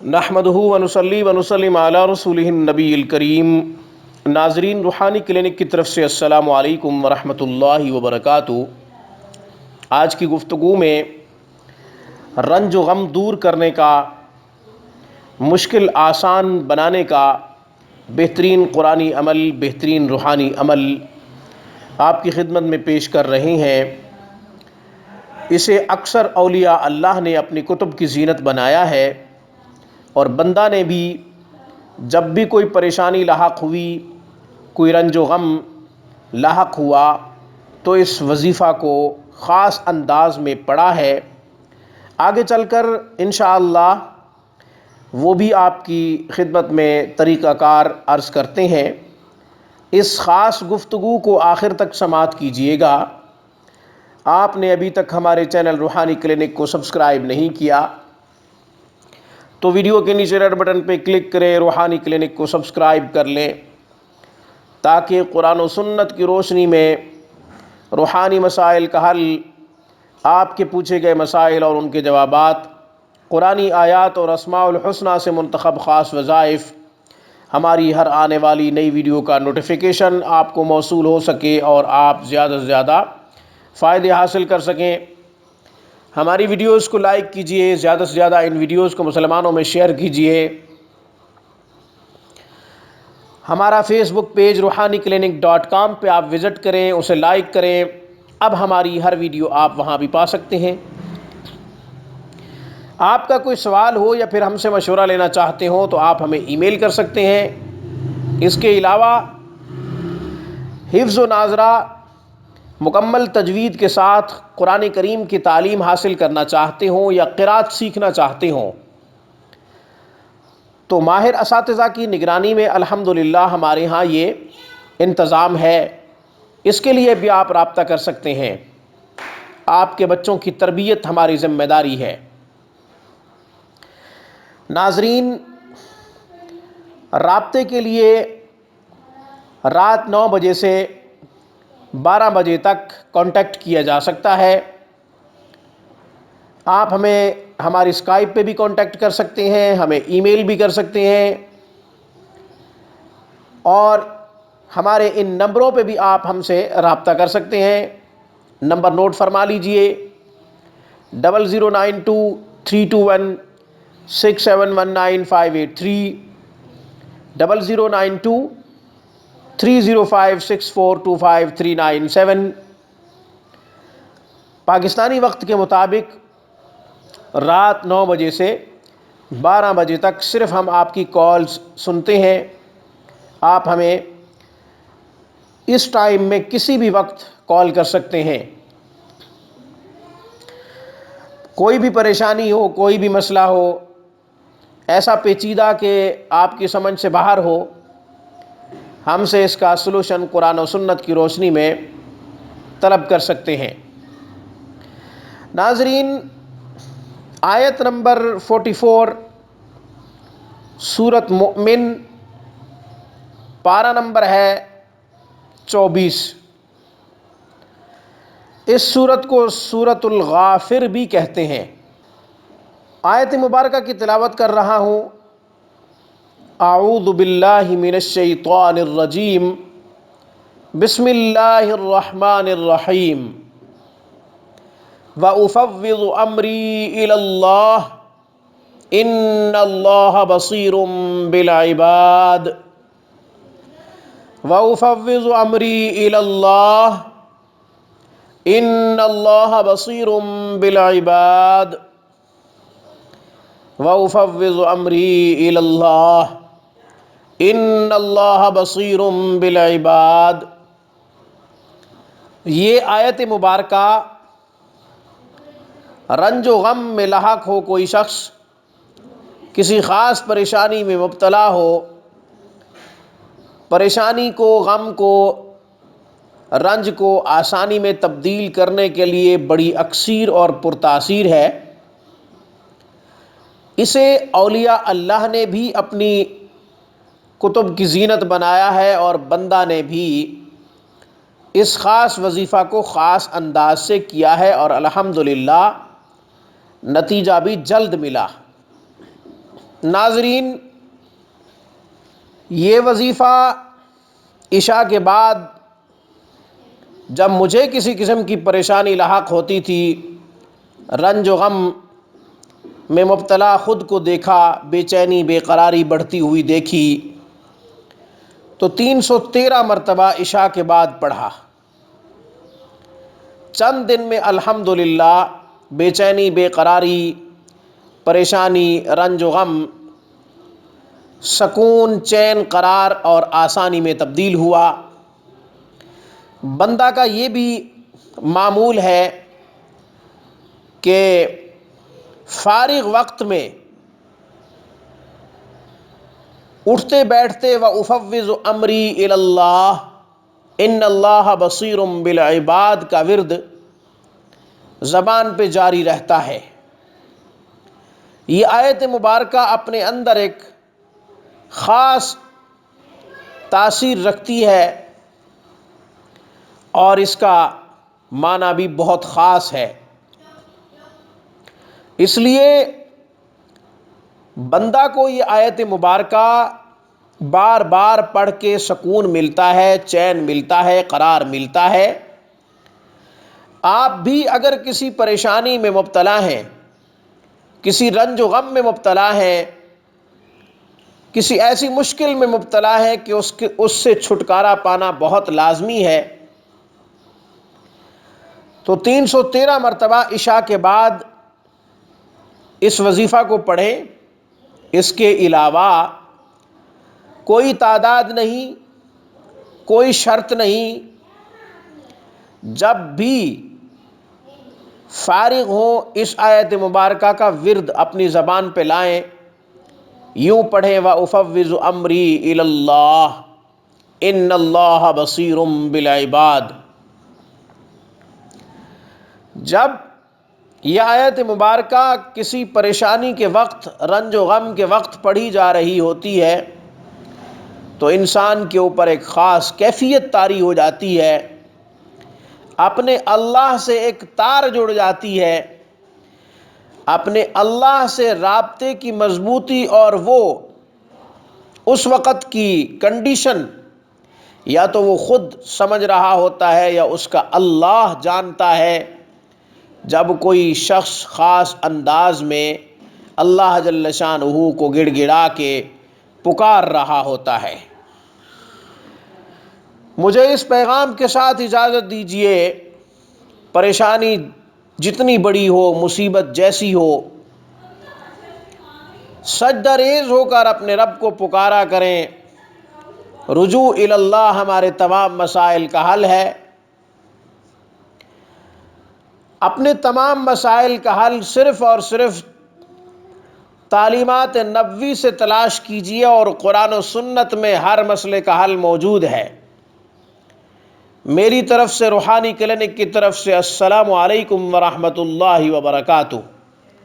نحمدہ ونصلی ونسلم علی رسولہ النبی الکریم۔ ناظرین، روحانی کلینک کی طرف سے السلام علیکم ورحمۃ اللہ وبرکاتہ۔ آج کی گفتگو میں رنج و غم دور کرنے کا، مشکل آسان بنانے کا بہترین قرآنی عمل، بہترین روحانی عمل آپ کی خدمت میں پیش کر رہے ہیں۔ اسے اکثر اولیاء اللہ نے اپنی کتب کی زینت بنایا ہے، اور بندہ نے بھی جب بھی کوئی پریشانی لاحق ہوئی، کوئی رنج و غم لاحق ہوا، تو اس وظیفہ کو خاص انداز میں پڑھا ہے۔ آگے چل کر انشاءاللہ وہ بھی آپ کی خدمت میں طریقہ کار عرض کرتے ہیں۔ اس خاص گفتگو کو آخر تک سماعت کیجیے گا۔ آپ نے ابھی تک ہمارے چینل روحانی کلینک کو سبسکرائب نہیں کیا تو ویڈیو کے نیچے ریڈ بٹن پہ کلک کریں، روحانی کلینک کو سبسکرائب کر لیں، تاکہ قرآن و سنت کی روشنی میں روحانی مسائل کا حل، آپ کے پوچھے گئے مسائل اور ان کے جوابات، قرآنی آیات اور اسماء الحسنہ سے منتخب خاص وظائف، ہماری ہر آنے والی نئی ویڈیو کا نوٹیفیکیشن آپ کو موصول ہو سکے اور آپ زیادہ سے زیادہ فائدے حاصل کر سکیں۔ ہماری ویڈیوز کو لائک کیجئے، زیادہ سے زیادہ ان ویڈیوز کو مسلمانوں میں شیئر کیجئے۔ ہمارا فیس بک پیج روحانیکلینک.com پہ آپ وزٹ کریں، اسے لائک کریں۔ اب ہماری ہر ویڈیو آپ وہاں بھی پا سکتے ہیں۔ آپ کا کوئی سوال ہو یا پھر ہم سے مشورہ لینا چاہتے ہوں تو آپ ہمیں ای میل کر سکتے ہیں۔ اس کے علاوہ حفظ و ناظرہ مکمل تجوید کے ساتھ قرآن کریم کی تعلیم حاصل کرنا چاہتے ہوں یا قرات سیکھنا چاہتے ہوں تو ماہر اساتذہ کی نگرانی میں الحمدللہ ہمارے ہاں یہ انتظام ہے۔ اس کے لیے بھی آپ رابطہ کر سکتے ہیں۔ آپ کے بچوں کی تربیت ہماری ذمہ داری ہے۔ ناظرین، رابطے کے لیے رات 9 بجے سے 12 بجے تک کانٹیکٹ کیا جا سکتا ہے۔ آپ ہمیں ہماری اسکائپ پہ بھی کانٹیکٹ کر سکتے ہیں، ہمیں ای میل بھی کر سکتے ہیں، اور ہمارے ان نمبروں پہ بھی آپ ہم سے رابطہ کر سکتے ہیں۔ نمبر نوٹ فرما لیجئے: 00923216719583، 00923056425397۔ پاکستانی وقت کے مطابق رات 9 بجے سے 12 بجے تک صرف ہم آپ کی کالز سنتے ہیں۔ آپ ہمیں اس ٹائم میں کسی بھی وقت کال کر سکتے ہیں۔ کوئی بھی پریشانی ہو، کوئی بھی مسئلہ ہو، ایسا پیچیدہ کہ آپ کی سمجھ سے باہر ہو، ہم سے اس کا سلوشن قرآن و سنت کی روشنی میں طلب کر سکتے ہیں۔ ناظرین، آیت نمبر 44 سورۃ مؤمن، پارہ نمبر ہے 24۔ اس سورت کو سورۃ الغافر بھی کہتے ہیں۔ آیت مبارکہ کی تلاوت کر رہا ہوں۔ اعوذ باللہ من الشیطان الرجیم، بسم اللہ الرحمن الرحیم۔ وَأُفَوِّضُ أَمْرِي إِلَى اللَّهِ إِنَّ اللَّهَ بَصِيرٌ بِالْعِبَادِ۔ وَأُفَوِّضُ أَمْرِي إِلَى اللَّهِ إِنَّ اللَّهَ بَصِيرٌ بِالْعِبَادِ۔ وَأُفَوِّضُ أَمْرِي إِلَى اللَّهِ إِنَّ اللَّهَ بَصِيرٌ بِالْعِبَادِ۔ یہ آیت مبارکہ رنج و غم میں لاحق ہو کوئی شخص، کسی خاص پریشانی میں مبتلا ہو، پریشانی کو، غم کو، رنج کو آسانی میں تبدیل کرنے کے لیے بڑی اکثیر اور پرتاثیر ہے۔ اسے اولیاء اللہ نے بھی اپنی کتب کی زینت بنایا ہے، اور بندہ نے بھی اس خاص وظیفہ کو خاص انداز سے کیا ہے، اور الحمدللہ نتیجہ بھی جلد ملا۔ ناظرین، یہ وظیفہ عشاء کے بعد جب مجھے کسی قسم کی پریشانی لاحق ہوتی تھی، رنج و غم میں مبتلا خود کو دیکھا، بے چینی بے قراری بڑھتی ہوئی دیکھی، تو 313 مرتبہ عشاء کے بعد پڑھا۔ چند دن میں الحمدللہ بے چینی بے قراری، پریشانی، رنج و غم، سکون، چین، قرار اور آسانی میں تبدیل ہوا۔ بندہ کا یہ بھی معمول ہے کہ فارغ وقت میں اٹھتے بیٹھتے وَأُفَوِّضُ أَمْرِي إِلَى اللَّهِ إِنَّ اللَّهَ بَصِيرٌ بِالْعِبَادِ کا ورد زبان پہ جاری رہتا ہے۔ یہ آیت مبارکہ اپنے اندر ایک خاص تاثیر رکھتی ہے اور اس کا معنی بھی بہت خاص ہے۔ اس لیے بندہ کو یہ آیت مبارکہ بار بار پڑھ کے سکون ملتا ہے، چین ملتا ہے، قرار ملتا ہے۔ آپ بھی اگر کسی پریشانی میں مبتلا ہیں، کسی رنج و غم میں مبتلا ہیں، کسی ایسی مشکل میں مبتلا ہے کہ اس سے چھٹکارا پانا بہت لازمی ہے، تو 313 مرتبہ عشاء کے بعد اس وظیفہ کو پڑھیں۔ اس کے علاوہ کوئی تعداد نہیں، کوئی شرط نہیں، جب بھی فارغ ہوں اس آیت مبارکہ کا ورد اپنی زبان پہ لائیں، یوں پڑھیں وَأُفَوِّضُ أَمْرِي إِلَى اللَّهِ إِنَّ اللَّهَ بَصِيرٌ بِالْعِبَادِ۔ جب یہ آیت مبارکہ کسی پریشانی کے وقت، رنج و غم کے وقت پڑھی جا رہی ہوتی ہے تو انسان کے اوپر ایک خاص کیفیت طاری ہو جاتی ہے، اپنے اللہ سے ایک تار جڑ جاتی ہے، اپنے اللہ سے رابطے کی مضبوطی، اور وہ اس وقت کی کنڈیشن یا تو وہ خود سمجھ رہا ہوتا ہے یا اس کا اللہ جانتا ہے، جب کوئی شخص خاص انداز میں اللہ جل شانہ کو گڑ گڑا کے پکار رہا ہوتا ہے۔ مجھے اس پیغام کے ساتھ اجازت دیجیے، پریشانی جتنی بڑی ہو، مصیبت جیسی ہو، سجدہ ریز ہو کر اپنے رب کو پکارا کریں۔ رجوع الی اللہ ہمارے تمام مسائل کا حل ہے۔ اپنے تمام مسائل کا حل صرف اور صرف تعلیمات نبوی سے تلاش کیجیے، اور قرآن و سنت میں ہر مسئلے کا حل موجود ہے۔ میری طرف سے، روحانی کلینک کی طرف سے، السلام علیکم ورحمۃ اللہ وبرکاتہ۔